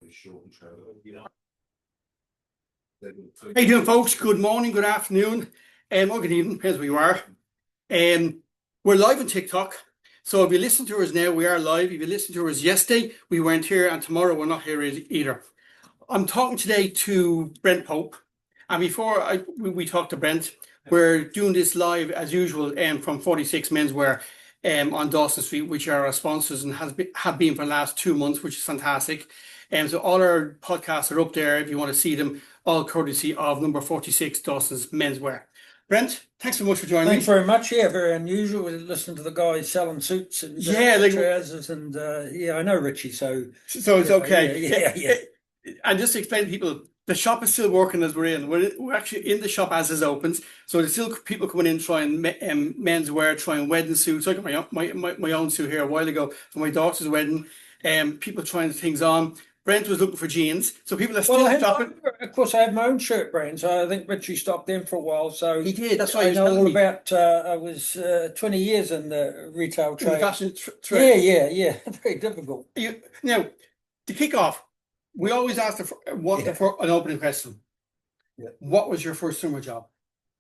How you doing, folks? Good morning, good afternoon, or good evening, depends where you are. We're live on TikTok, so if you listen to us now, we are live. If you listened to us yesterday, we weren't here, and tomorrow we're not here either. I'm talking today to Brent Pope, and before we talk to Brent, we're doing this live as usual from 46 Menswear on Dawson Street, which are our sponsors and have been for the last 2 months, which is fantastic. So all our podcasts are up there if you want to see them, all courtesy of number 46 Dawson's Menswear. Brent, thanks so much for joining Thanks me. very much. Yeah, very unusual. We listen to the guys selling suits and trousers, and I know Richie, so it's okay. Yeah. And just to explain to people, the shop is still working as we're in. We're actually in the shop as it opens, so there's still people coming in trying menswear, trying wedding suits. I got my own suit here a while ago for my daughter's wedding. People trying things on. Brent was looking for jeans, so people are still shopping. Of course, I have my own shirt brand, so I think Richie stopped them for a while. So he did. That's why I know all about. I was 20 years in the retail trade. In the fashion trade. Yeah. Very difficult. Now, to kick off, we always ask an opening question. Yeah. What was your first summer job?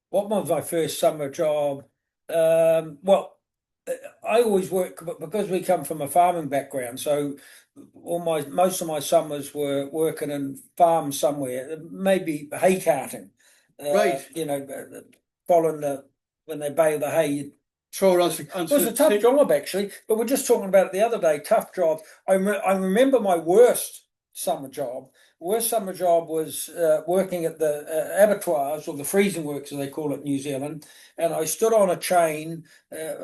What was my first summer job? Well, I always work because we come from a farming background, so most of my summers were working in farms somewhere, maybe hay carting. Right. Following when they bale the hay. Throw it It was a tough job, actually, but we're just talking about it the other day. Tough job. I remember my worst summer job. Worst summer job was working at the abattoirs, or the freezing works as they call it in New Zealand, and I stood on a chain.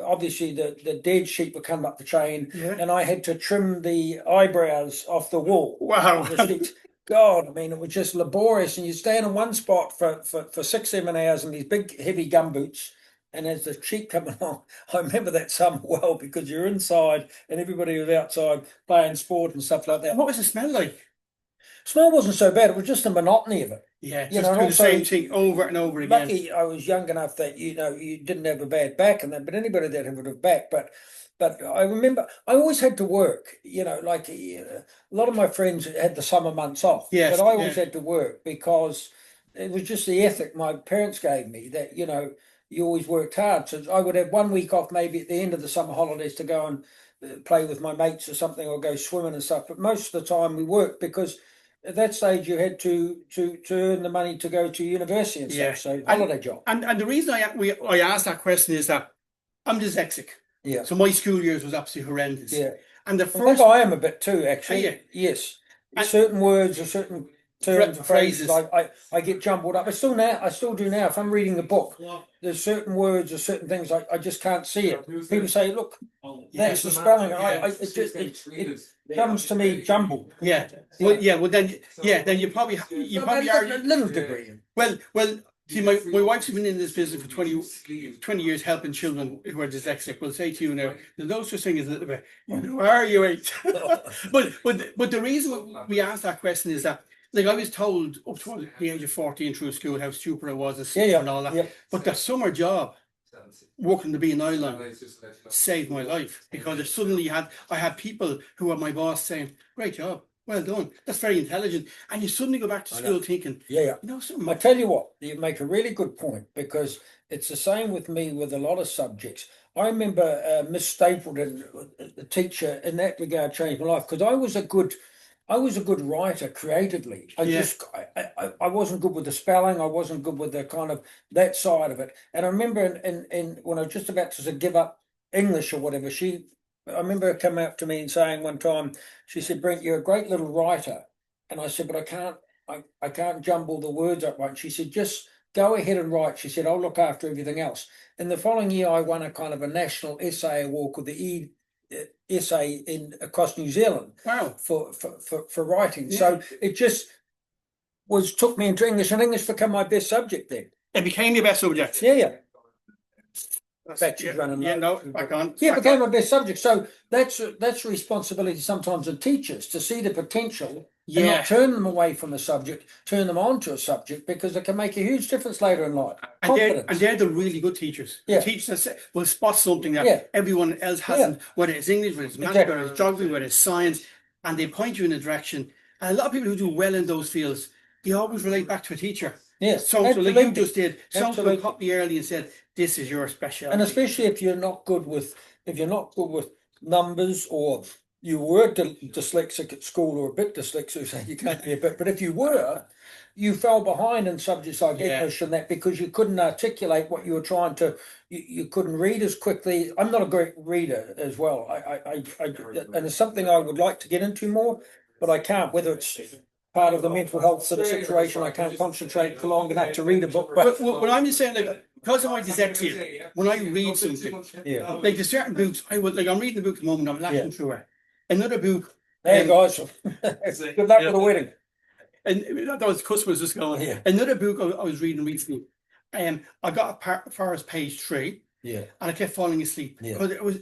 Obviously the dead sheep were coming up the chain, and I had to trim the eyebrows off the wall. Wow. God, I mean, it was just laborious, and you stand in one spot for 6-7 hours in these big heavy gumboots. And as the sheep coming along, I remember that summer well, because you're inside and everybody was outside playing sport and stuff like that. What was the smell like? Smell wasn't so bad. It was just the monotony of it. Yeah, just do the same thing over and over again. Lucky I was young enough that you didn't have a bad back and that, but anybody that had a back. But I remember I always had to work. Like a lot of my friends had the summer months off. Yes, but I always had to work because it was just the ethic my parents gave me that you always worked hard. So I would have 1 week off maybe at the end of the summer holidays to go and play with my mates or something, or go swimming and stuff. But most of the time we worked because at that stage you had to earn the money to go to university and stuff. So holiday job. And the reason I asked that question is that I'm dyslexic. Yeah. So my school years was absolutely horrendous. Yeah. And I think I am a bit too, actually. Yeah. Yes. Certain words or certain terms, phrases, I get jumbled up. I still do now. If I'm reading a book, there's certain words or certain things I just can't see it. People say, "Look, that's the spelling." It comes to me jumbled. Yeah. Well, then you probably are a little degree. Well. See, my wife's been in this business for 20 years helping children who are dyslexic. We'll say to you now, there's no such thing as a little bit, who are you, eight? but the reason we asked that question is that, like, I was told up to the age of 14 through school how stupid I was and all that. Yeah. But the summer job, working the B&I line, saved my life, because suddenly I had people who were my boss saying, "Great job. Well done. That's very intelligent." And you suddenly go back to school thinking, something. I tell you what, you make a really good point, because it's the same with me with a lot of subjects. I remember Miss Stapleton, the teacher, in that regard changed my life, because I was a good writer creatively. I wasn't good with the spelling. I wasn't good with the kind of that side of it. And I remember in when I was just about to give up English or whatever, I remember her coming up to me and saying one time, she said, "Brent, you're a great little writer." And I said, "But I can't jumble the words up right." She said, "Just go ahead and write." She said, "I'll look after everything else." And the following year, I won a kind of a national essay award called the essay across New Zealand. Wow. For writing. Yeah. So it just took me into English, and English became my best subject then. It became your best subject? Yeah. Running back on. Yeah, it became my best subject. So that's responsibility sometimes of teachers, to see the potential and not turn them away from a subject, turn them on to a subject, because it can make a huge difference later in life. And they're the really good teachers. Yeah. The teachers that will spot something that everyone else hasn't, whether it's English, whether it's maths, whether it's geography, whether it's science, and they point you in a direction. And a lot of people who do well in those fields, they always relate back to a teacher. Yes, So like you absolutely. just did, some people Absolutely. caught me early and said, "This is your specialty." And especially if you're not good with numbers, or you were dyslexic at school, or a bit dyslexic, so you can't be a bit, but if you were, you fell behind in subjects like Yeah. English and that, because you couldn't articulate what you were trying to, you couldn't read as quickly. I'm not a great reader as well. And it's something I would like to get into more, but I can't, whether it's part of the mental health sort of situation. I can't concentrate for long enough to read a book. But what I'm just saying, like, because of my dyslexia, when I read something, Yeah. like there's certain books, I'm reading the book at the moment, I'm lashing through it. Another book. Hey guys, good luck with the wedding. And that was customers just going. Yeah. Another book I was reading recently, I got as far as page 3. Yeah. And I kept falling asleep. Yeah. Because it was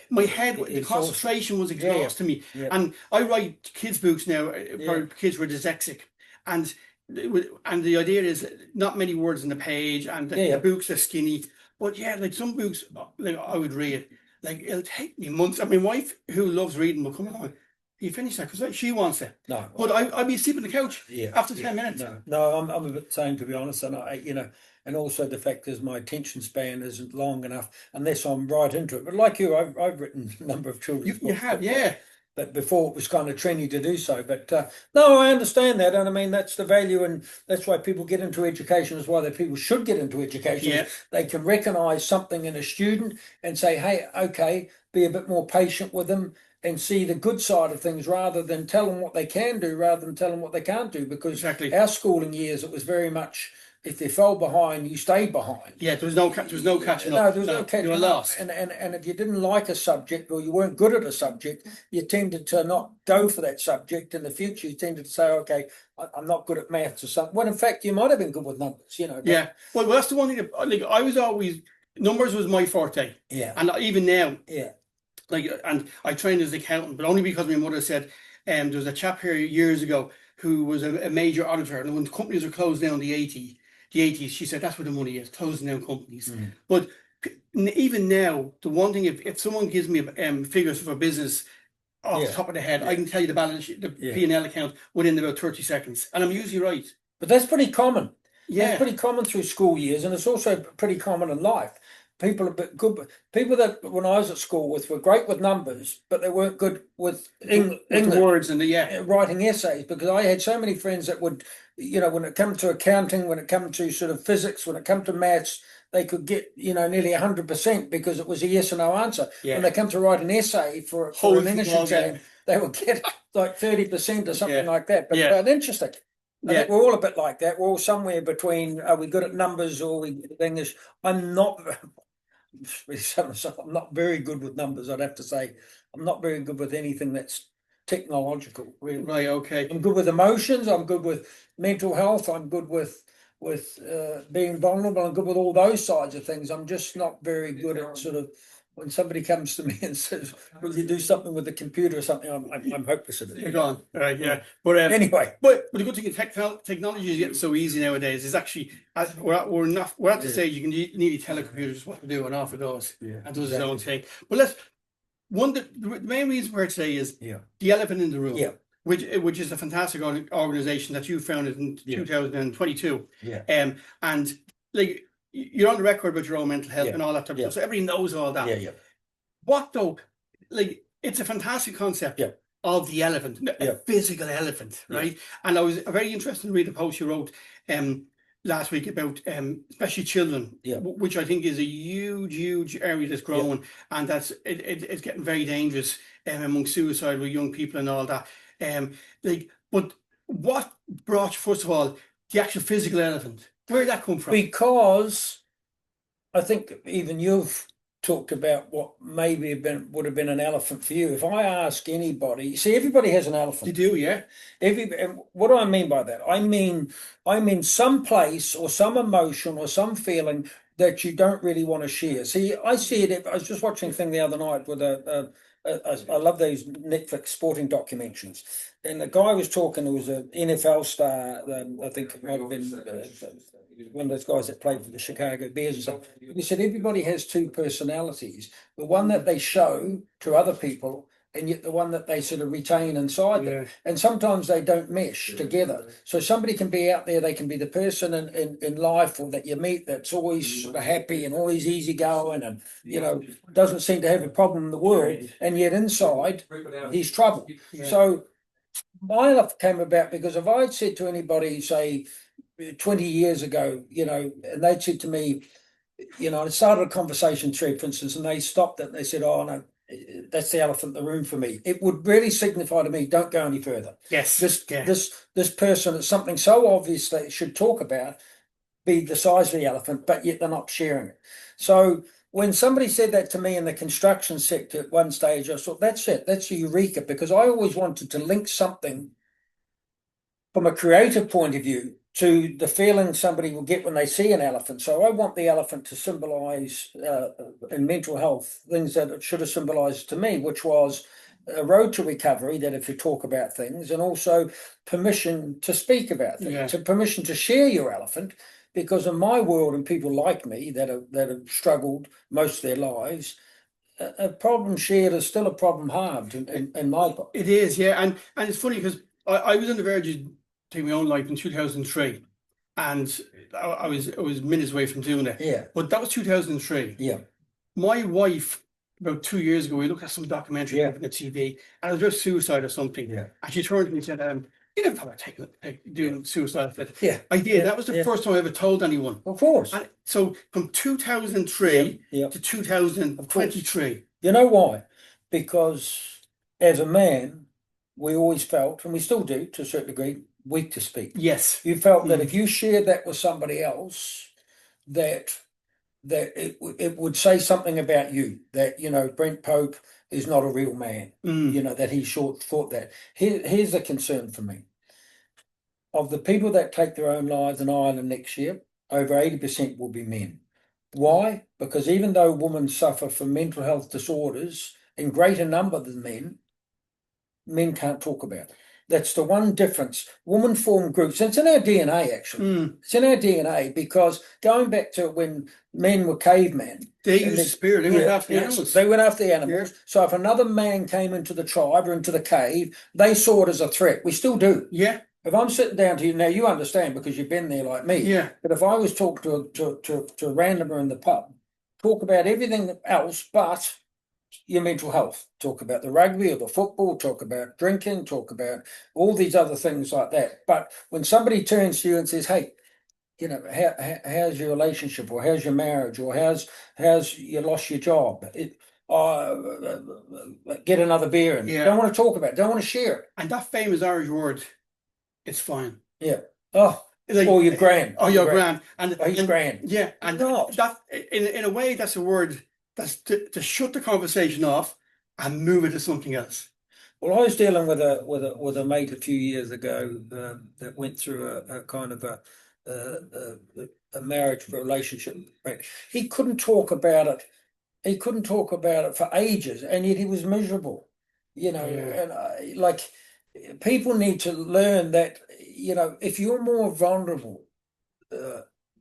my head, the concentration was exhausting me. Yeah. And I write kids' books now for kids who are dyslexic. And the idea is not many words on the page, and the books are skinny. But yeah, like some books, like I would read, like it'll take me months. And my wife, who loves reading, will come along. You finish that because she wants it. No, but I'd be asleep on the couch after 10 minutes. No, I'm a bit same, to be honest. And and also the fact is my attention span isn't long enough unless I'm right into it. But like you, I've written a number of children's books. You have, yeah. But before it was kind of trendy to do so. But no, I understand that, and I mean that's the value, and that's why people get into education as well. That people should get into education. Yeah. They can recognise something in a student and say, "Hey, okay, be a bit more patient with them." And see the good side of things, rather than tell them what they can do, rather than tell them what they can't do. Because our schooling years, it was very much, if they fell behind, you stayed behind. Yeah, there was no catching up. No, there was no catching up. Lost. And if you didn't like a subject, or you weren't good at a subject, you tended to not go for that subject. In the future, you tended to say, okay, I'm not good at maths or something. When in fact, you might have been good with numbers, Yeah. Well, that's the one thing that, like, I was always, numbers was my forte. Yeah. And even now. Yeah. Like, and I trained as an accountant, but only because my mother said, there was a chap here years ago who was a major auditor, and when companies were closed down in the 80s, she said that's where the money is, closing down companies. Mm. But even now, the one thing, if someone gives me figures for business off the top of the head, I can tell you the balance sheet, the P&L account within about 30 seconds, and I'm usually right. But that's pretty common. Yeah, that's pretty common through school years, and it's also pretty common in life. People are good. People that when I was at school with were great with numbers, but they weren't good with English words and writing essays. Because I had so many friends that would, when it came to accounting, when it came to sort of physics, when it came to maths, they could get nearly 100% because it was a yes or no answer. Yeah. When they come to write an essay for an English exam, they would get like 30% or something like that. But interesting. I think we're all a bit like that. We're all somewhere between. Are we good at numbers or are we good at English? I'm not very good with numbers. I'd have to say I'm not very good with anything that's technological. Really. Right. Okay. I'm good with emotions. I'm good with mental health. I'm good with being vulnerable. I'm good with all those sides of things. I'm just not very good at sort of. When somebody comes to me and says, "Will you do something with the computer or something?" I'm hopeless at it. You're gone. Right, yeah. But anyway, but the good thing is technology is getting so easy nowadays. It's actually we're at the stage you can nearly tell a computer just what to do, and off it goes, and does its own thing. But the main reason we're here today is the Elephant in the Room, which is a fantastic organization that you founded in 2022. Yeah. And like. You're on the record about your own mental health and all that type of stuff. So everybody knows all that. Yeah. What though? Like, it's a fantastic concept of the elephant, a physical elephant, right? And I was very interested to read a post you wrote last week about especially children, which I think is a huge area that's growing, and that's it's getting very dangerous among suicide with young people and all that. But what brought you, first of all, the actual physical elephant? Where did that come from? Because I think even you've talked about what maybe would have been an elephant for you. If I ask anybody, see, everybody has an elephant. You do, yeah. What do I mean by that? I mean some place or some emotion or some feeling that you don't really want to share. See, I see it. I was just watching a thing the other night with I love those Netflix sporting documentaries. And the guy was talking, who was an NFL star, I think it might have been one of those guys that played for the Chicago Bears and stuff. He said everybody has two personalities. The one that they show to other people and yet the one that they sort of retain inside them. Yeah. And sometimes they don't mesh together. So somebody can be out there, they can be the person in life or that you meet that's always sort of happy and always easygoing and, you know, doesn't seem to have a problem in the world. And yet inside, he's trouble. Yeah. So my life came about because if I'd said to anybody, say, 20 years ago, you know, and they'd said to me, you know, I started a conversation thread, for instance, and they stopped it and they said, "Oh no, that's the elephant in the room for me." It would really signify to me, don't go any further. Yes. This person is something so obvious that it should talk about, be the size of the elephant, but yet they're not sharing it. So when somebody said that to me in the construction sector at one stage, I thought, that's it, that's a eureka, because I always wanted to link something from a creative point of view to the feeling somebody will get when they see an elephant. So I want the elephant to symbolize in mental health things that it should have symbolized to me, which was a road to recovery, that if you talk about things, and also permission to speak about things, permission to share your elephant, because in my world and people like me that have struggled most of their lives, a problem shared is still a problem halved in my book. It is, yeah. And it's funny because I was on the verge of taking my own life in 2003, and I was minutes away from doing it. Yeah. But that was 2003. Yeah. My wife, about 2 years ago, we looked at some documentary on the TV, and it was about suicide or something. Yeah. And she turned to me and said, "You never thought about doing suicide?" Yeah. I did. That was the first time I ever told anyone. Of course. And so from 2003 to 2023. You know why? Because as a man, we always felt, and we still do to a certain degree, weak to speak. Yes. You felt that if you shared that with somebody else, that it would say something about you, that, you know, Brent Pope is not a real man, you know, that he thought that. Here's a concern for me. Of the people that take their own lives in Ireland next year, over 80% will be men. Why? Because even though women suffer from mental health disorders in greater number than men can't talk about it. That's the one difference. Women form groups. And it's in our DNA, actually. It's in our DNA, because going back to when men were cavemen. They used spirit. They went after the animals. They went after the animals. Yeah. So if another man came into the tribe or into the cave, they saw it as a threat. We still do. Yeah. If I'm sitting down to you, now you understand because you've been there like me. Yeah. But if I was talking to a randomer in the pub, talk about everything else but your mental health. Talk about the rugby or the football, talk about drinking, talk about all these other things like that. But when somebody turns to you and says, "Hey, you know, how's your relationship, or how's your marriage, or how's you lost your job? Get another beer," and don't want to talk about it, don't want to share it. And that famous Irish word, "it's fine." Yeah. Oh, like, or you're grand. Oh, you're grand. And he's grand. Yeah. And that in a way, that's a word that's to shut the conversation off and move it to something else. Well, I was dealing with a mate a few years ago that went through a kind of a marriage relationship. He couldn't talk about it. He couldn't talk about it for ages, and yet he was miserable. You know, and like, people need to learn that, you know, if you're more vulnerable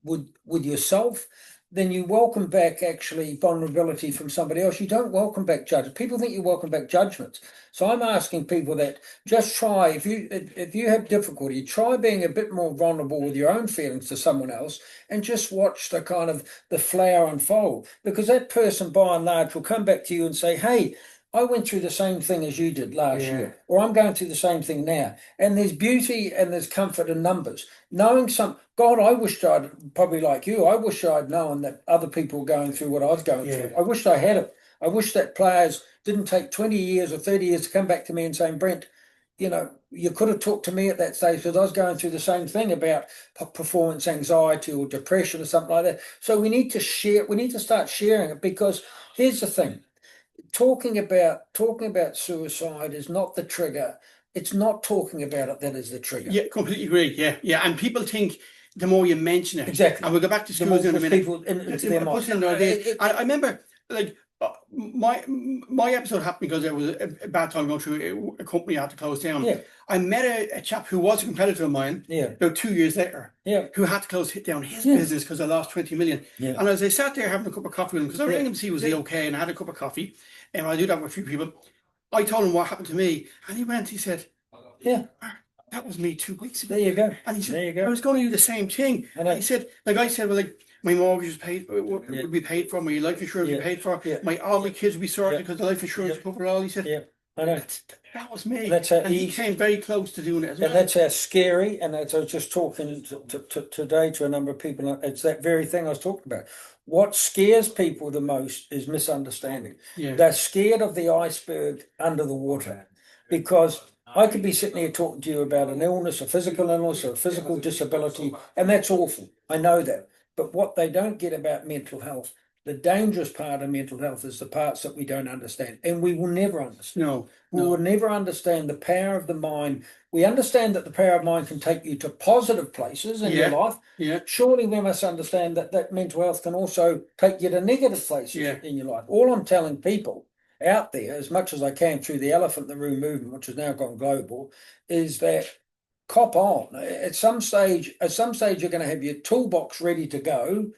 with yourself, then you welcome back actually vulnerability from somebody else. You don't welcome back judgment. People think you welcome back judgments. So I'm asking people that just try, if you have difficulty, try being a bit more vulnerable with your own feelings to someone else, and just watch the kind of the flower unfold. Because that person by and large will come back to you and say, "Hey, I went through the same thing as you did last year," or "I'm going through the same thing now." And there's beauty and there's comfort in numbers. Knowing God, I wished I'd, probably like you, I wish I'd known that other people were going through what I was going through. I wished I had it. I wish that players didn't take 20 years or 30 years to come back to me and saying, "Brent, you know, you could have talked to me at that stage because I was going through the same thing about performance anxiety or depression or something like that." So we need to share, we need to start sharing it, because here's the thing. Talking about suicide is not the trigger. It's not talking about it that is the trigger. Yeah, completely agree. Yeah. And people think the more you mention it, exactly. And we'll go back to schools in a minute. People into their mind. I remember, like, my episode happened because it was a bad time going through a company I had to close down. Yeah. I met a chap who was a competitor of mine. Yeah. About 2 years later. Yeah. Who had to close down his business because I lost 20 million. Yeah. And as I sat there having a cup of coffee with him, because I rang him to see was he okay, and I had a cup of coffee, and I do that with a few people. I told him what happened to me, and he said, Yeah, "Mark, that was me 2 weeks ago." there you go. And he said, There you go. I was going to do the same thing. I know. And he said, like I said, well, like my mortgage is paid, Yeah. would be paid for, my life insurance would Yeah. be paid for, Yeah. all my kids would be sorted Yeah. because the life insurance Yeah. covered all. He said, Yeah, I know. that was me. That's how And he easy. came very close to doing it as well. And that's how scary, and as I was just talking today to a number of people, it's that very thing I was talking about. What scares people the most is misunderstanding. Yeah. They're scared of the iceberg under the water, because I could be sitting here talking to you about an illness, a physical illness, or a physical disability, and that's awful. I know that. But what they don't get about mental health, the dangerous part of mental health, is the parts that we don't understand, and we will never understand. No, We no. will never understand the power of the mind. We understand that the power of mind can take you to positive places in your Yeah. life. Yeah. Surely we must understand that mental health can also take you to negative places Yeah. in your life. All I'm telling people out there, as much as I can through the Elephant in the Room movement, which has now gone global, is that cop on. At some stage, you're going to have your toolbox ready to go.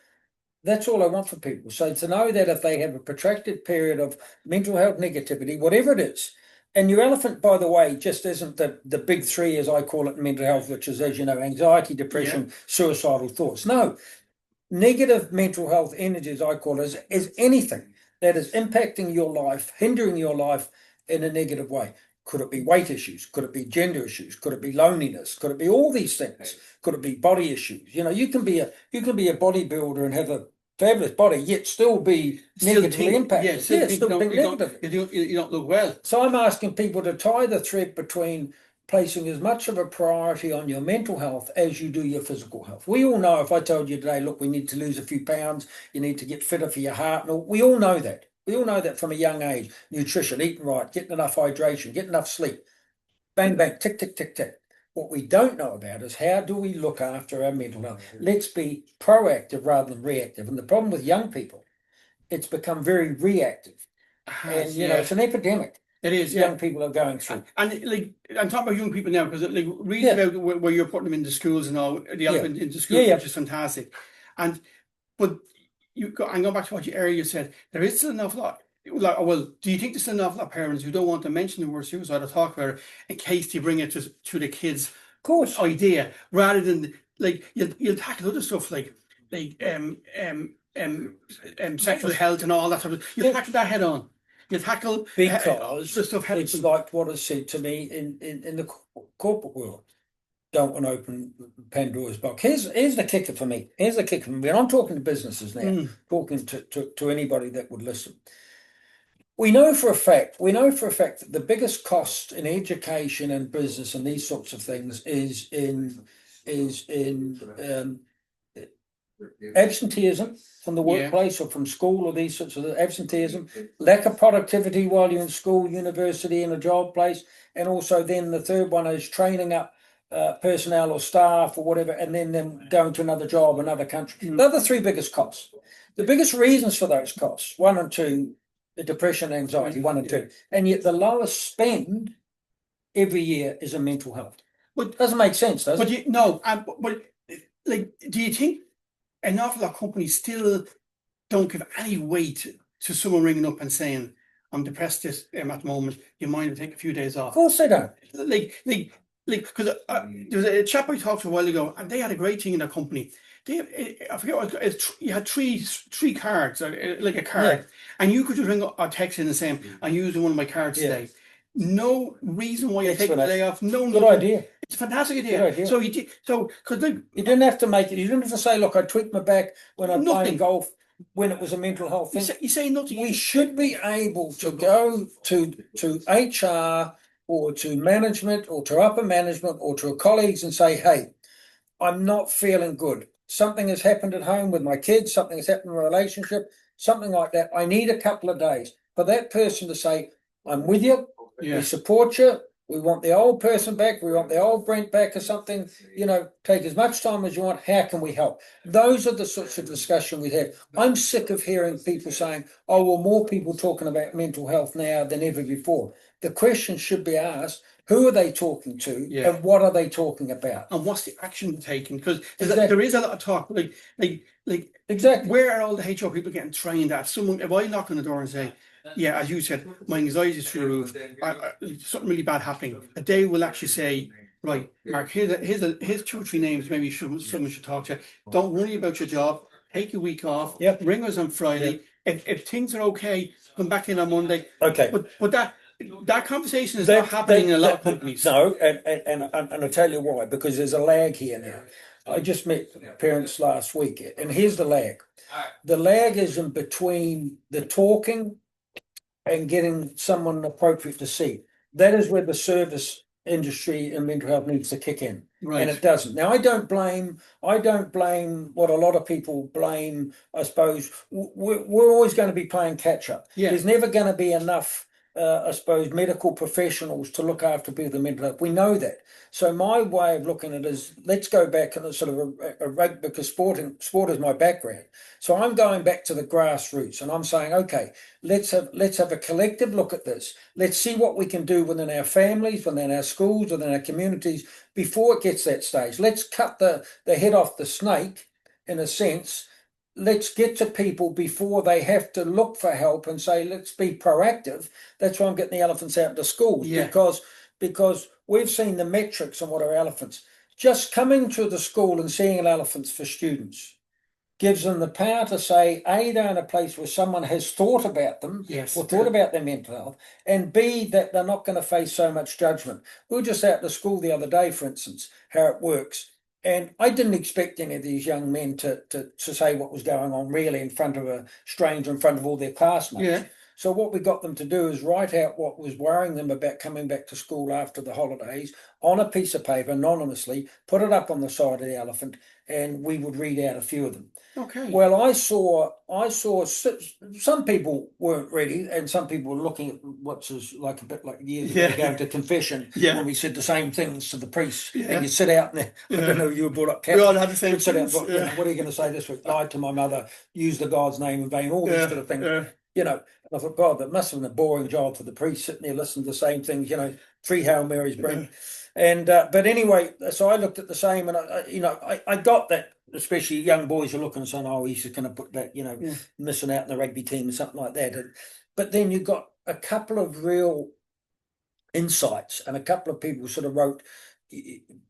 That's all I want for people. So to know that if they have a protracted period of mental health negativity, whatever it is, and your elephant, by the way, just isn't the big three, as I call it, in mental health, which is, as you know, anxiety, depression, suicidal thoughts. No, negative mental health energy, as I call it, is anything that is impacting your life, hindering your life in a negative way. Could it be weight issues? Could it be gender issues? Could it be loneliness? Could it be all these things? Could it be body issues? You know, you can be a bodybuilder and have a fabulous body, yet still be negatively impacted. Yeah, still think negatively. you don't look well. So I'm asking people to tie the thread between placing as much of a priority on your mental health as you do your physical health. We all know, if I told you today, look, we need to lose a few pounds, you need to get fitter for your heart, and all, we all know that. We all know that from a young age. Nutrition, eating right, getting enough hydration, getting enough sleep. Bang, bang, tick, tick, tick, tick. What we don't know about is how do we look after our mental health? Let's be proactive rather than reactive. And the problem with young people, it's become very reactive. And, you know, it's an epidemic. It is, young people are going through. And like, I'm talking about young people now, because like reading about where you're putting them into schools and all, the elephant into schools, which is fantastic. And but and going back to what you earlier said, there is still an awful lot. Like, well, do you think there's still an awful lot of parents who don't want to mention the word suicide or talk about it in case they bring it to the kids' idea, rather than like you'll tackle other stuff like sexual health and all that sort of. You tackle that head on. You tackle because the stuff. It's like what is said to me in the corporate world. Don't want to open Pandora's box. Here's the kicker for me. Here's the kicker for me. And I'm talking to businesses now, talking to anybody that would listen. We know for a fact that the biggest cost in education and business and these sorts of things is in absenteeism from the workplace or from school, or these sorts of absenteeism, lack of productivity while you're in school, university, in a job place, and also then the third one is training up personnel or staff or whatever, and then them going to another job, another country. They're the three biggest costs. The biggest reasons for those costs, 1 and 2, the depression, anxiety, 1 and 2, and yet the lowest spend every year is in mental health. But doesn't make sense, does it? But like, do you think an awful lot of companies still don't give any weight to someone ringing up and saying, "I'm depressed at the moment. You mind if I take a few days off?" Of course they don't. Because there was a chap I talked to a while ago, and they had a great thing in their company. I forget what you had three cards, like a card, and you could just ring up or text in and say, "I'm using one of my cards today." No reason why you take the day off. No, good idea. It's a fantastic idea. Good idea. So you did, because you didn't have to make it. You didn't have to say, "Look, I tweaked my back when I'm playing golf." When it was a mental health thing, you say nothing. We should be able to go to HR or to management or to upper management or to colleagues and say, "Hey, I'm not feeling good. Something has happened at home with my kids. Something has happened in a relationship. Something like that. I need a couple of days." For that person to say, "I'm with you. We support you. We want the old person back. We want the old Brent back," or something. You know, take as much time as you want. How can we help? Those are the sorts of discussion we have. I'm sick of hearing people saying, "Oh, well, more people talking about mental health now than ever before." The question should be asked: who are they talking to, and what are they talking about, and what's the action taken? Because there is a lot of talk, like exactly. Where are all the HR people getting trained at? If I knock on the door and say, yeah, as you said, my anxiety is through the roof. Something really bad happening. A day will actually say, right, Mark, here's 2 or 3 names maybe someone should talk to. Don't worry about your job. Take a week off. Yep. Ring us on Friday. Yep. If things are okay, come back in on Monday. Okay. But that conversation is not happening in a lot of companies. No, and I'll tell you why, because there's a lag here now. I just met parents last week, and here's the lag. The lag is in between the talking and getting someone appropriate to see. That is where the service industry and mental health needs to kick in. Right. And it doesn't. Now, I don't blame what a lot of people blame. I suppose we're always going to be playing catch up. Yeah. There's never going to be enough, I suppose, medical professionals to look after people with mental health. We know that. So my way of looking at it is, let's go back and sort of a rugby, because sport is my background. So I'm going back to the grassroots, and I'm saying, okay, let's have a collective look at this. Let's see what we can do within our families, within our schools, within our communities before it gets to that stage. Let's cut the head off the snake, in a sense. Let's get to people before they have to look for help and say, let's be proactive. That's why I'm getting the elephants out into schools, because we've seen the metrics on what are elephants. Just coming to the school and seeing an elephants for students gives them the power to say, A, they're in a place where someone has thought about them, or thought about their mental health, and B, that they're not going to face so much judgment. We were just out to school the other day, for instance, how it works. And I didn't expect any of these young men to say what was going on really in front of a stranger, in front of all their classmates. Yeah. So what we got them to do is write out what was worrying them about coming back to school after the holidays on a piece of paper anonymously, put it up on the side of the elephant, and we would read out a few of them. Okay. Well, I saw some people weren't ready, and some people were looking at what's like a bit like years ago going to confession when we said the same things to the priest, and you sit out there. I don't know if you were brought up Catholic. We all had the same things. What are you going to say this week? Lied to my mother, used the God's name in vain, all these sort of things. You know, and I thought, God, that must have been a boring job for the priest sitting there listening to the same things. You know, 3 Hail Marys, Brent. And but anyway, so I looked at the same, and I got that. Especially young boys are looking and saying, "Oh, he's just going to put that, missing out in the rugby team or something like that." But then you got a couple of real insights, and a couple of people sort of wrote,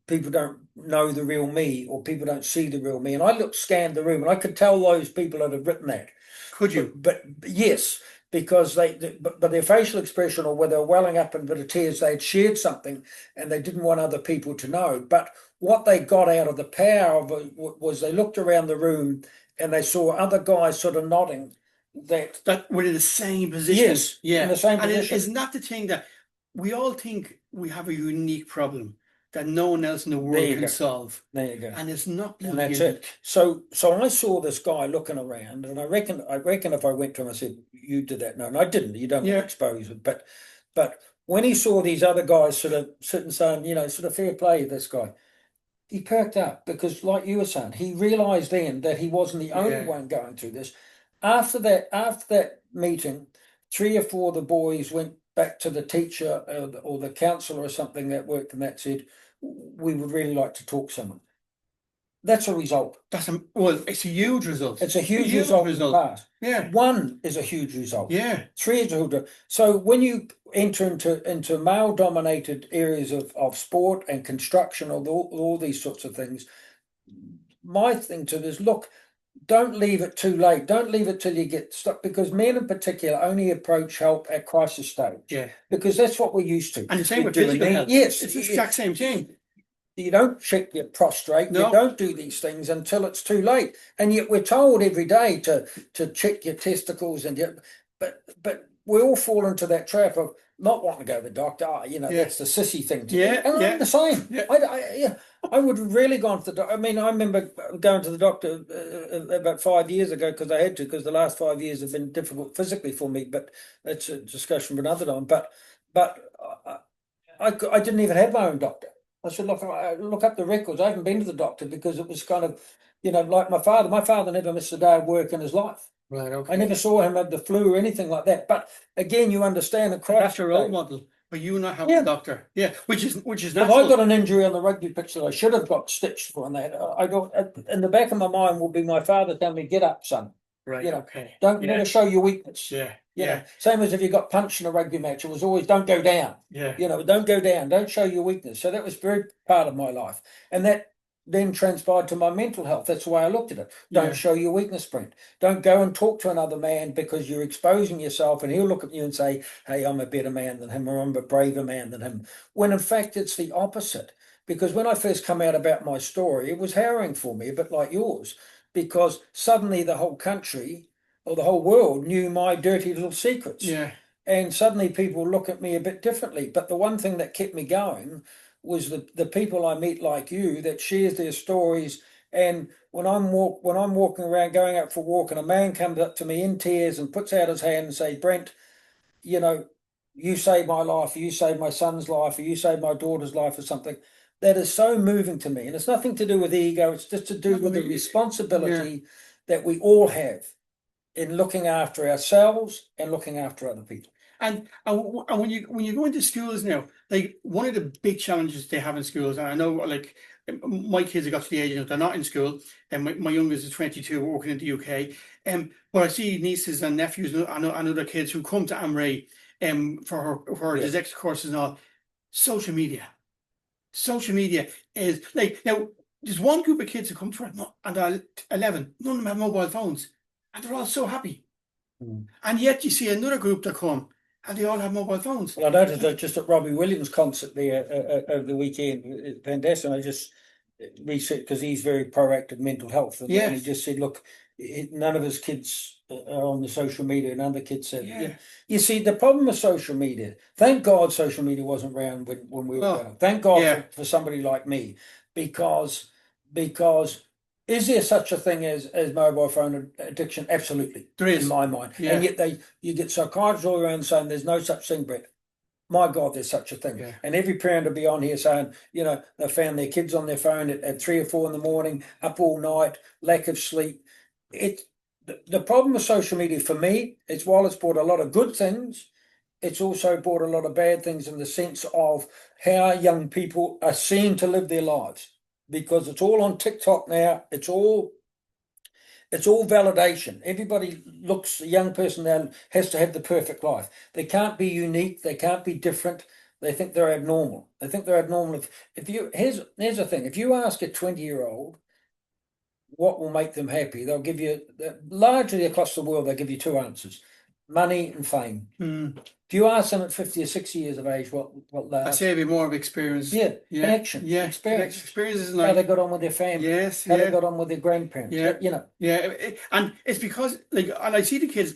"People don't know the real me, or people don't see the real me." And I scanned the room, and I could tell those people that had written that. Could you? But yes, because but their facial expression, or whether they're welling up in a bit of tears, they had shared something and they didn't want other people to know. But what they got out of the power of it was they looked around the room and they saw other guys sort of nodding that were in the same position. Yes, in the same position. Isn't that the thing, that we all think we have a unique problem that no one else in the world can solve? There you go. And it's not. And that's it. So I saw this guy looking around, and I reckon if I went to him, I said, "You did that." No, and I didn't. You don't want to expose it. But when he saw these other guys sort of sitting saying, sort of fair play to this guy, he perked up, because, like you were saying, he realised then that he wasn't the only one going through this. After that meeting, 3 or 4 of the boys went back to the teacher or the counsellor or something that worked, and that said, "We would really like to talk to someone." That's a result. It's a huge result. It's a huge result. In the past. Yeah. 1 is a huge result. Yeah. 3 is a huge result. So when you enter into male-dominated areas of sport and construction, or all these sorts of things, my thing to this, look, don't leave it too late. Don't leave it till you get stuck, because men in particular only approach help at crisis stage. Yeah. Because that's what we're used to. And the same with physical health. Yes. It's the exact same thing. You don't check your prostrate. No. You don't do these things until it's too late. And yet we're told every day to check your testicles, but we all fall into that trap of not wanting to go to the doctor. That's the sissy thing to do. And I'm the same. Yeah. I would have really gone to the doctor. I mean, I remember going to the doctor about 5 years ago, because I had to, because the last 5 years have been difficult physically for me. But that's a discussion for another time. But I didn't even have my own doctor. I said, look up the records. I haven't been to the doctor, because it was kind of, like my father. My father never missed a day of work in his life. Right. Okay. I never saw him have the flu or anything like that. But again, you understand the crisis. That's your role model. But you not have a doctor. Yeah. Which is natural. If I got an injury on the rugby pitch that I should have got stitched for, and that, I don't. In the back of my mind will be my father telling me, "Get up, son." Right. Okay. Don't never show your weakness. Yeah. Yeah. Same as if you got punched in a rugby match, it was always don't go down. Yeah. Don't go down, don't show your weakness. So that was very part of my life. And that then transpired to my mental health. That's the way I looked at it. Don't show your weakness, Brent. Don't go and talk to another man because you're exposing yourself and he'll look at you and say, hey, I'm a better man than him, or I'm a braver man than him. When in fact, it's the opposite. Because when I first come out about my story, it was harrowing for me, a bit like yours, because suddenly the whole country or the whole world knew my dirty little secrets. Yeah. And suddenly people look at me a bit differently. But the one thing that kept me going was the people I meet like you that shares their stories. And when I'm walking around going out for a walk and a man comes up to me in tears and puts out his hand and says, Brent, you saved my life, or you saved my son's life, or you saved my daughter's life, or something. That is so moving to me. And it's nothing to do with ego, it's just to do with the responsibility that we all have in looking after ourselves and looking after other people. And when you go into schools now, like one of the big challenges they have in schools, and I know like my kids have got to the age of they're not in school, and my youngest is 22, working in the UK. But I see nieces and nephews and other kids who come to Amray for his extra courses and all. Social media is like, now there's one group of kids who come to it and they're 11, none of them have mobile phones, and they're all so happy. And yet you see another group that come and they all have mobile phones. Well, I noticed that just at Robbie Williams' concert there over the weekend. It's fantastic. I just researched because he's very proactive mental health. And he just said, look, none of his kids are on the social media, and other kids said, You see, the problem with social media, thank God social media wasn't around when we were growing up. Thank God for somebody like me, because is there such a thing as mobile phone addiction? Absolutely. There is. In my mind. And yet you get psychiatrists all around saying there's no such thing, Brett. My God, there's such a thing. And every parent will be on here saying, they found their kids on their phone at 3 or 4 in the morning, up all night, lack of sleep. The problem with social media for me is while it's brought a lot of good things, it's also brought a lot of bad things in the sense of how young people are seen to live their lives. Because it's all on TikTok now. It's all validation. Everybody looks, a young person now has to have the perfect life. They can't be unique. They can't be different. They think they're abnormal. Here's the thing. If you ask a 20-year-old what will make them happy, they'll give you, largely across the world, they'll give you two answers: money and fame. If you ask them at 50 or 60 years of age what I say it'd be more of experience. Connection. Experience. How they got on with their family. How they got on with their grandparents. And it's because, like, and I see the kids,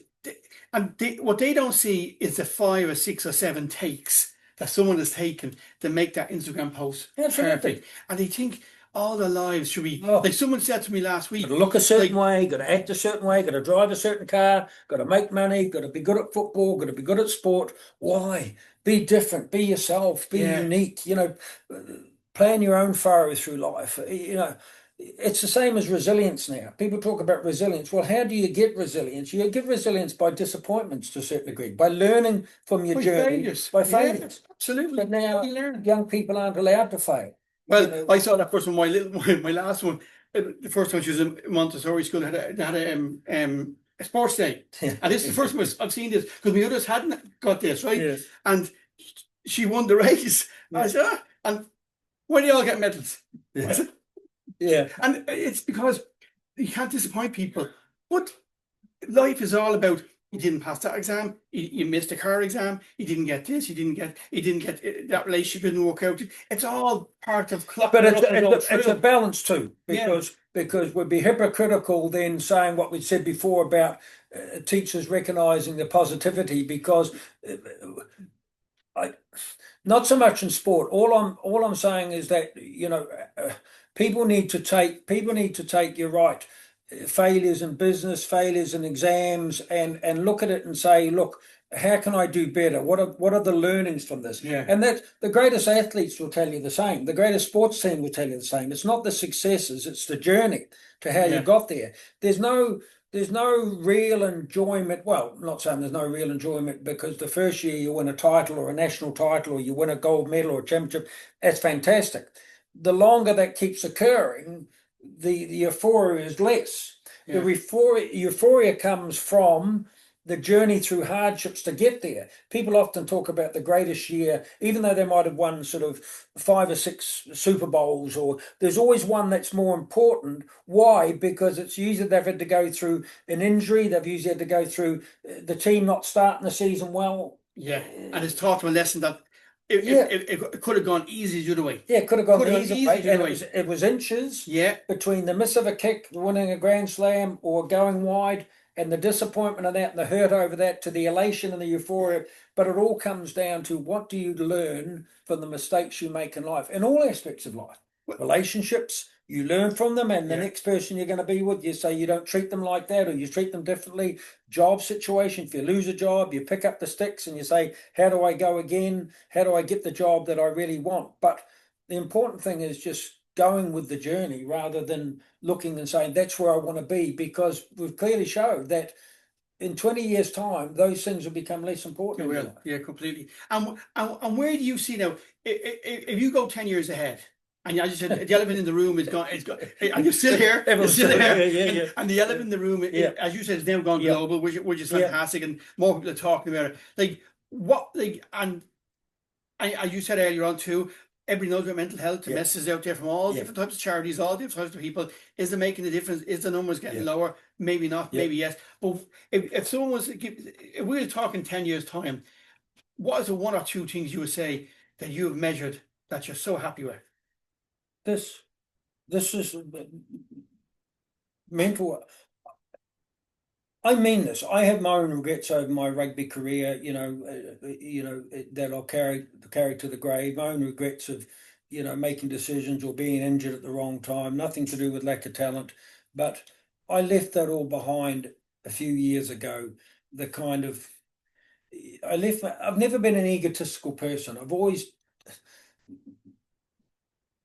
what they don't see is the 5 or 6 or 7 takes that someone has taken to make that Instagram post perfect. And they think all their lives should be like someone said to me last week. Got to look a certain way, got to act a certain way, got to drive a certain car, got to make money, got to be good at football, got to be good at sport. Why? Be different, be yourself, be unique, plan your own furrow through life. It's the same as resilience now. People talk about resilience. Well, how do you get resilience? You get resilience by disappointments to a certain degree, by learning from your journey, by failures. Absolutely. But now young people aren't allowed to fail. Well, I saw that first one. My last one, the first time she was in Montessori school, had a sports day, and this is the first time I've seen this because my others hadn't got this right, and she won the race. I said, and why do you all get medals? And it's because you can't disappoint people. But life is all about, you didn't pass that exam, you missed a car exam, you didn't get this, you didn't get that relationship didn't work out. It's all part of clock. But it's a balance too, because we'd be hypocritical then saying what we said before about teachers recognising the positivity, because not so much in sport. All I'm saying is that people need to take, you're right, failures in business, failures in exams, and look at it and say, look, how can I do better? What are the learnings from this? And that the greatest athletes will tell you the same. The greatest sports team will tell you the same. It's not the successes, it's the journey to how you got there. There's no real enjoyment. Well, I'm not saying there's no real enjoyment, because the first year you win a title or a national title or you win a gold medal or a championship, that's fantastic. The longer that keeps occurring, the euphoria is less. The euphoria comes from the journey through hardships to get there. People often talk about the greatest year, even though they might have won sort of 5 or 6 Super Bowls, or there's always one that's more important. Why? Because it's usually they've had to go through an injury, they've usually had to go through the team not starting the season well. Yeah, and it's taught them a lesson that it could have gone easy the other way. Yeah, it could have gone Could have the gone easy easy way, the and other way. it was inches Yeah, between the miss of a kick, winning a Grand Slam, or going wide, and the disappointment of that, and the hurt over that, to the elation and the euphoria. But it all comes down to, what do you learn from the mistakes you make in life, in all aspects of life? Relationships, you learn from them, and the Yeah. next person you're going to be with, you say you don't treat them like that, or you treat them differently. Job situation, if you lose a job, you pick up the sticks and you say, how do I go again? How do I get the job that I really want? But the important thing is just going with the journey, rather than looking and saying that's where I want to be, because we've clearly showed that in 20 years' time, those things will become less important. it will. Yeah, completely. And where do you see now? If you go 10 years ahead, and as you said, the elephant in the room is gone. It's gone, and you're still here. You're Everyone's still still here. here, yeah. And the elephant in the room, Yeah. as you said, is now gone Yeah. global, which is Yeah. fantastic, and more people are talking about it. Like what? Like and as you said earlier on too, everybody knows about mental health. The Yeah. messages out there from all Yeah. different types of charities, all different types of people. Is it making a difference? Is the numbers getting Yeah. lower? Maybe not. Yeah. Maybe yes. But if someone was, if we were talking 10 years time, what is the one or two things you would say that you have measured that you're so happy with? This is mental. I mean this. I have my own regrets over my rugby career. That I'll carry to the grave. My own regrets of, making decisions or being injured at the wrong time. Nothing to do with lack of talent, but I left that all behind a few years ago. The kind of I've never been an egotistical person.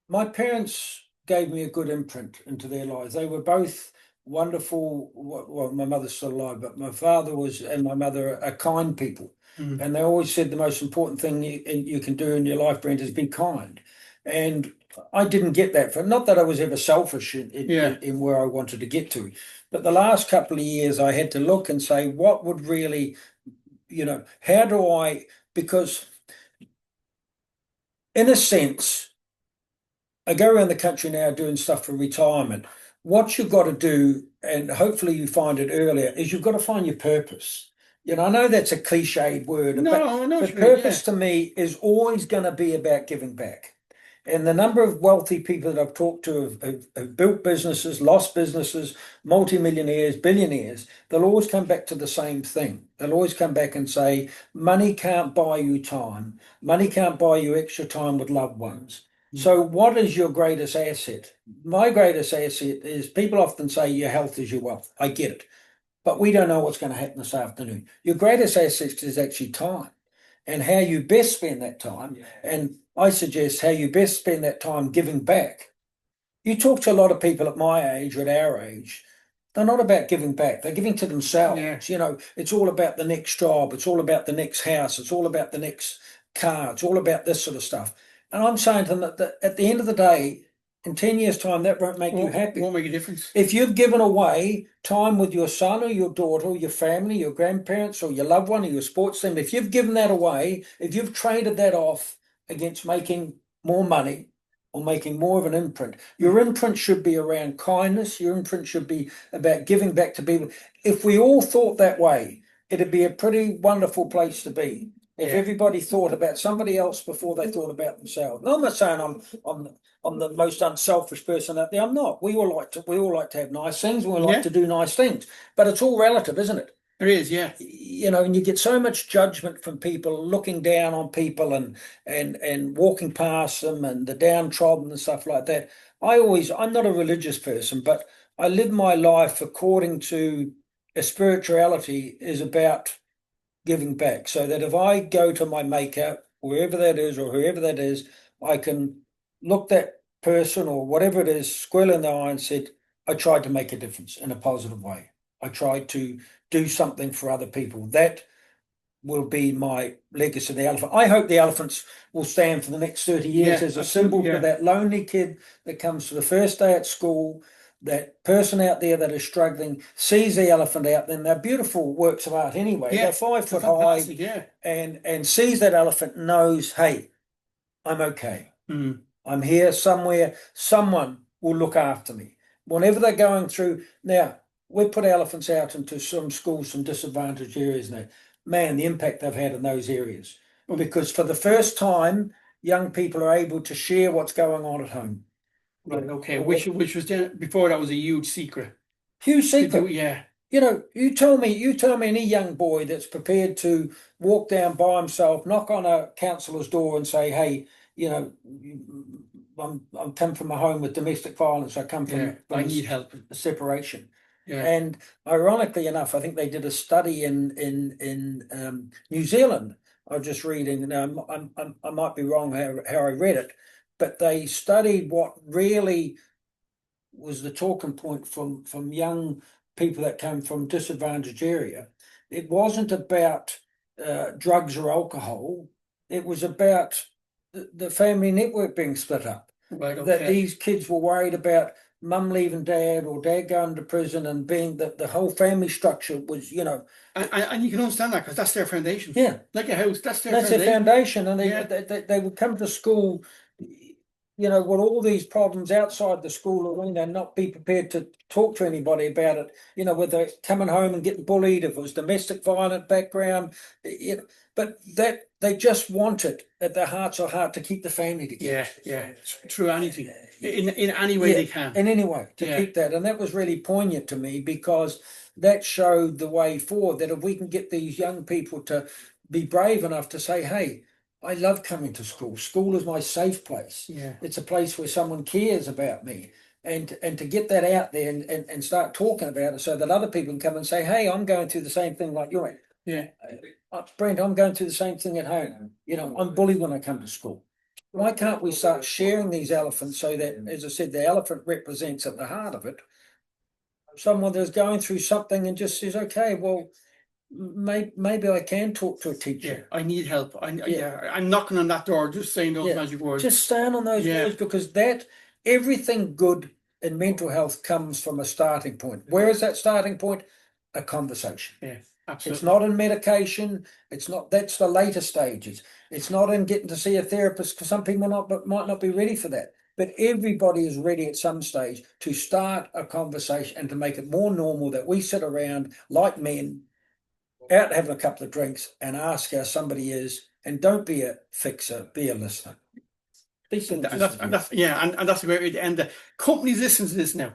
My parents gave me a good imprint into their lives. They were both wonderful. Well, my mother's still alive, but my father and my mother are kind people. Mm. And they always said the most important thing you can do in your life, Brent, is be kind. And I didn't get that not that I was ever selfish in where I wanted to get to. But the last couple of years, I had to look and say, what would really, how do because in a sense, I go around the country now doing stuff for retirement. What you've got to do, and hopefully you find it earlier, is you've got to find your purpose. I know that's a cliched word, but purpose to me is always going to be about giving back. And the number of wealthy people that I've talked to have built businesses, lost businesses, multimillionaires, billionaires, they'll always come back to the same thing. They'll always come back and say, money can't buy you time. Money can't buy you extra time with loved ones. So what is your greatest asset? My greatest asset is, people often say your health is your wealth. I get it. But we don't know what's going to happen this afternoon. Your greatest asset is actually time, and how you best spend that time. And I suggest how you best spend that time giving back. You talk to a lot of people at my age or at our age, they're not about giving back. They're giving to themselves. Yeah. It's all about the next job. It's all about the next house. It's all about the next car. It's all about this sort of stuff. And I'm saying to them that at the end of the day, in 10 years' time, that won't make you happy. Won't make a difference. If you've given away time with your son or your daughter or your family, your grandparents or your loved one or your sports team, if you've given that away, if you've traded that off against making more money or making more of an imprint, your imprint should be around kindness. Your imprint should be about giving back to people. If we all thought that way, it'd be a pretty wonderful place to be. If everybody thought about somebody else before they thought about themselves. And I'm not saying I'm the most unselfish person out there. I'm not. We all like to have nice things. We all like to do nice things. But it's all relative, isn't it? It is, yeah. And you get so much judgment from people, looking down on people and walking past them, and the downtrodden and stuff like that. I'm not a religious person, but I live my life according to a spirituality is about giving back, so that if I go to my maker, wherever that is or whoever that is, I can look that person or whatever it is square in the eye and said, I tried to make a difference in a positive way. I tried to do something for other people. That will be my legacy of the elephant. I hope the elephants will stand for the next 30 years as a symbol for that lonely kid that comes to the first day at school, that person out there that is struggling sees the elephant out there, and they're beautiful works of art anyway. Yeah, They're 5 foot fantastic, high, yeah. and sees that elephant, knows, hey, I'm okay. Mm. I'm here somewhere. Someone will look after me. Whenever they're going through. Now, we put elephants out into some schools, some disadvantaged areas now. Man, the impact they've had in those areas. Because for the first time, young people are able to share what's going on at home. Right, okay. Which was then, before that was a huge secret. Huge secret. Yeah. You know, you tell me any young boy that's prepared to walk down by himself, knock on a counsellor's door and say, hey, you know, I'm come from a home with domestic violence. I come from I need help. a separation. Yeah. And ironically enough, I think they did a study in New Zealand. I was just reading. Now I might be wrong how I read it, but they studied what really was the talking point from young people that came from disadvantaged area. It wasn't about drugs or alcohol. It was about the family network being split up. Right, okay. That these kids were worried about mum leaving dad or dad going to prison, and being that the whole family structure was, you know. And you can understand that because that's their foundation. Yeah. Like a house, that's their foundation. And they would come to school, you know, with all these problems outside the school arena and not be prepared to talk to anybody about it, you know, whether coming home and getting bullied, if it was domestic violent background, you know, but that they just wanted at their hearts or heart to keep the family together. Yeah. Through anything. In any way they can. In any way to keep that. And that was really poignant to me, because that showed the way forward, that if we can get these young people to be brave enough to say, hey, I love coming to school. School is my safe place. Yeah. It's a place where someone cares about me. And to get that out there and start talking about it, so that other people can come and say, hey, I'm going through the same thing like you're in. Yeah. Brent, I'm going through the same thing at home. You know, I'm bullied when I come to school. Why can't we start sharing these elephants, so that, as I said, the elephant represents at the heart of it someone that's going through something and just says, okay, well, maybe I can talk to a teacher. Yeah, I need help. I'm knocking on that door, just saying those magic words. Just stand on those words, because that everything good in mental health comes from a starting point. Where is that starting point? A conversation. Yeah, absolutely. It's not in medication. It's not. That's the later stages. It's not in getting to see a therapist, because some people might not be ready for that. But everybody is ready at some stage to start a conversation and to make it more normal that we sit around like men, out having a couple of drinks, and ask how somebody is, and don't be a fixer, be a listener. And that's a great way to end it. Companies listen to this now.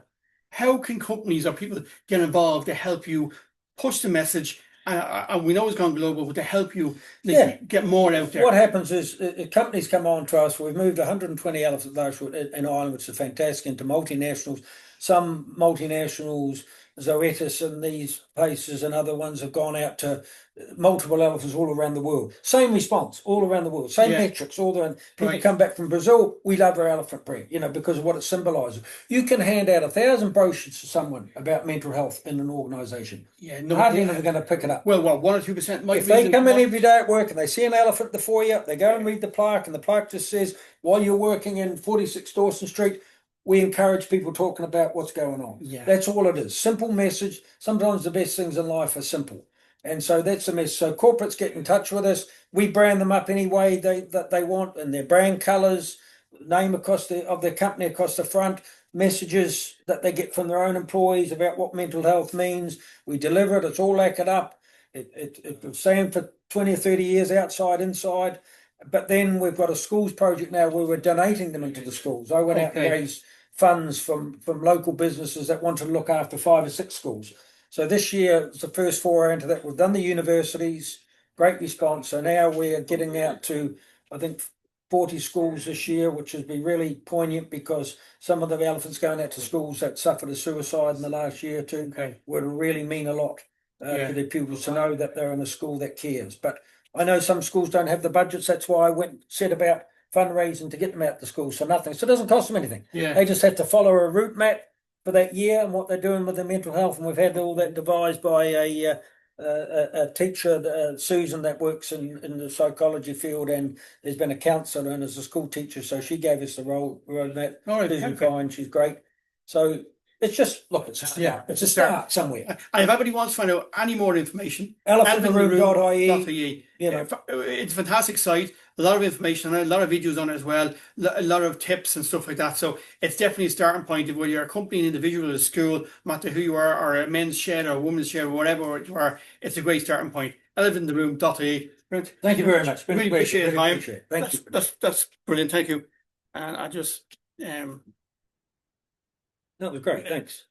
How can companies or people get involved to help you push the message? And we know it's gone global, but to help you get more out there. What happens is companies come on to us. We've moved 120 elephants in Ireland, which is fantastic, into multinationals. Some multinationals, Zoetis and these places and other ones, have gone out to multiple elephants all around the world. Same response all around the world. Same metrics all around. People come back from Brazil. We love our elephant print, you know, because of what it symbolises. You can hand out 1,000 brochures to someone about mental health in an organisation. Yeah, hardly ever going to pick it up. Well, 1 or 2% might. If they come in every day at work and they see an elephant at the foyer, they go and read the plaque, and the plaque just says, while you're working in 46 Dawson Street, we encourage people talking about what's going on. Yeah. That's all it is. Simple message. Sometimes the best things in life are simple. And so that's the message. So corporates get in touch with us. We brand them up any way that they want, in their brand colours, name of their company across the front, messages that they get from their own employees about what mental health means. We deliver it. It's all lacquered up. It was saying for 20 or 30 years, outside, inside. But then we've got a schools project now where we're donating them into the schools. I went out and raised funds from local businesses that want to look after 5 or 6 schools. So this year it's the first foray into that. We've done the universities, great response. So now we're getting out to, I think, 40 schools this year, which has been really poignant, because some of the elephants going out to schools that suffered a suicide in the last year or two would really mean a lot to their pupils, to know that they're in a school that cares. But I know some schools don't have the budgets. That's why I said about fundraising to get them out to school. So nothing. So it doesn't cost them anything. Yeah. They just have to follow a route map for that year and what they're doing with their mental health. And we've had all that devised by a teacher, Susan, that works in the psychology field, and there's been a counsellor and is a school teacher. So she gave us the roadmap. Susan Kine, she's great. So it's just look, it's a start. It's a start somewhere. And if anybody wants to find out any more information, Elephantintheroom.ie. You know, it's a fantastic site. A lot of information, a lot of videos on it as well. A lot of tips and stuff like that. So it's definitely a starting point of whether you're a company, an individual, a school, no matter who you are, or a men's shed or a woman's shed, or whatever you are. It's a great starting point. Elephantintheroom.ie. Thank you very much. Really appreciate your time. Thank you. That's brilliant. Thank you. And I just That was great. Thanks.